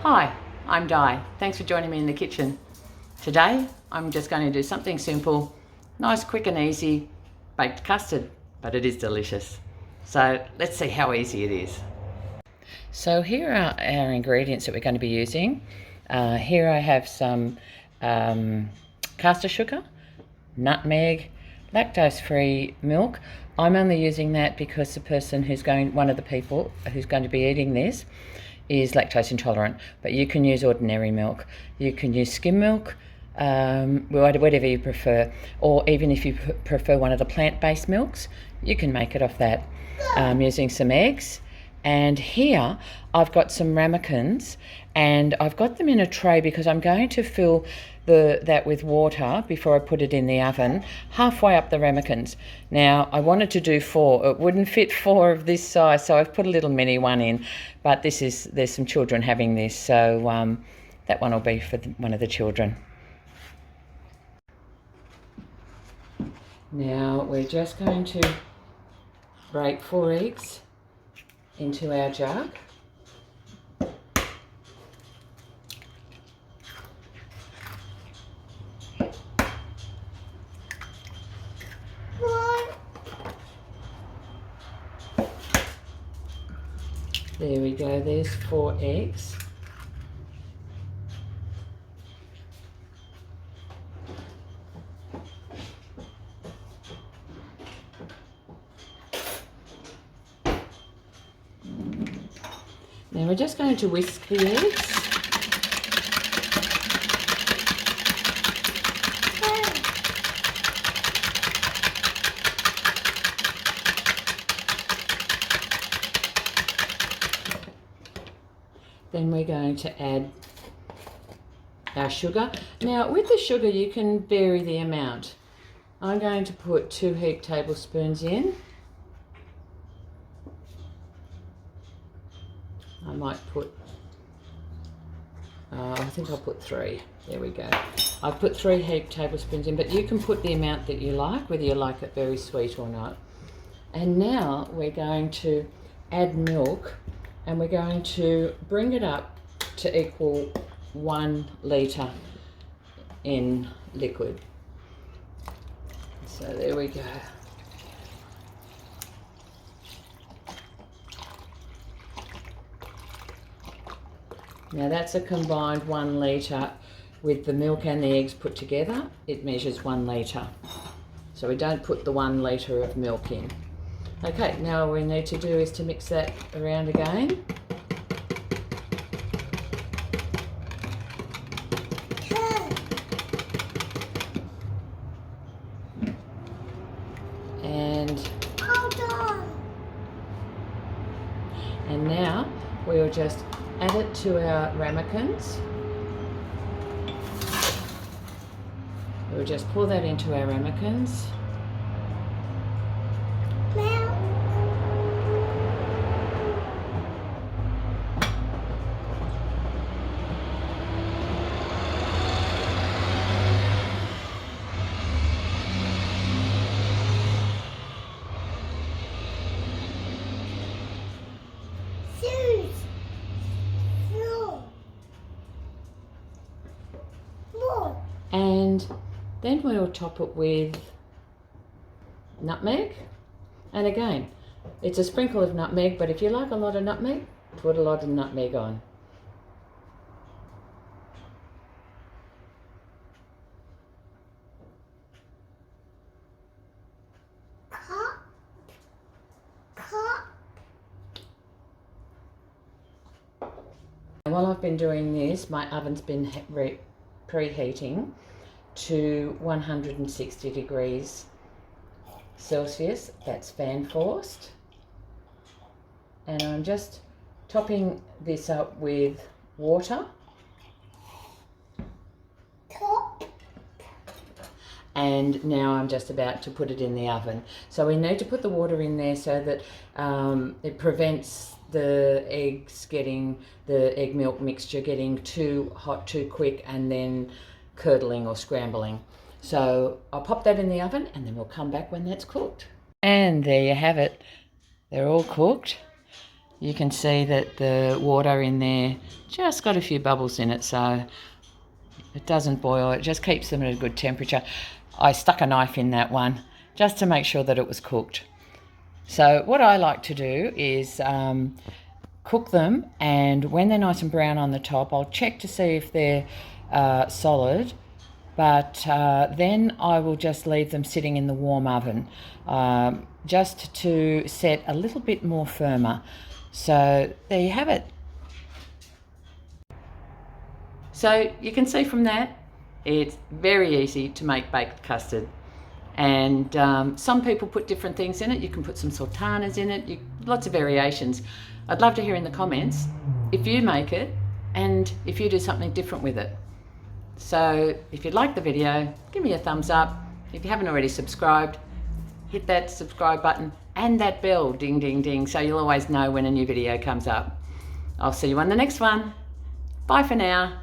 Hi, I'm Di. Thanks for joining me in the kitchen. Today, I'm just going to do something simple, nice, quick and easy, baked custard, but it is delicious. So let's see how easy it is. So here are our ingredients that we're going to be using. Here I have some caster sugar, nutmeg, lactose-free milk. I'm only using that because one of the people who's going to be eating this is lactose intolerant, but you can use ordinary milk. You can use skim milk, whatever you prefer, or even if you prefer one of the plant-based milks, you can make it off that using some eggs. And here I've got some ramekins, and I've got them in a tray because I'm going to fill that with water before I put it in the oven, halfway up the ramekins. Now, I wanted to do 4. It wouldn't fit 4 of this size, so I've put a little mini one in, but there's some children having this, so that one will be for one of the children. Now, we're just going to break 4 eggs into our jug. There we go, there's 4 eggs. Now we're just going to whisk the eggs. Then we're going to add our sugar. Now with the sugar you can vary the amount. I'm going to put 2 heaped tablespoons in. I might put, I think I'll put 3. There we go. I've put 3 heaped tablespoons in, but you can put the amount that you like, whether you like it very sweet or not. And now we're going to add milk, and we're going to bring it up to equal 1 litre in liquid. So there we go. Now that's a combined 1 litre with the milk and the eggs put together. It measures 1 litre. So we don't put the 1 litre of milk in. Okay, now all we need to do is to mix that around again. And now we'll just add it to our ramekins. We'll just pour that into our ramekins. And then we'll top it with nutmeg. And again, it's a sprinkle of nutmeg, but if you like a lot of nutmeg, put a lot of nutmeg on. While I've been doing this, my oven's been preheating to 160 degrees Celsius. That's fan forced. And I'm just topping this up with water. And now I'm just about to put it in the oven. So we need to put the water in there so that it prevents the egg milk mixture getting too hot too quick and then curdling or scrambling. So I'll pop that in the oven and then we'll come back when that's cooked. And there you have it. They're all cooked. you can see that the water in there just got a few bubbles in it, so it doesn't boil, it just keeps them at a good temperature. I stuck a knife in that one just to make sure that it was cooked. So what I like to do is cook them, and when they're nice and brown on the top, I'll check to see if they're solid, but then I will just leave them sitting in the warm oven just to set a little bit more firmer. So there you have it. So you can see from that, it's very easy to make baked custard. And some people put different things in it. You can put some sultanas in it, lots of variations. I'd love to hear in the comments if you make it and if you do something different with it. So if you like the video, give me a thumbs up. If you haven't already subscribed, hit that subscribe button and that bell, ding, ding, ding, so you'll always know when a new video comes up. I'll see you on the next one. Bye for now.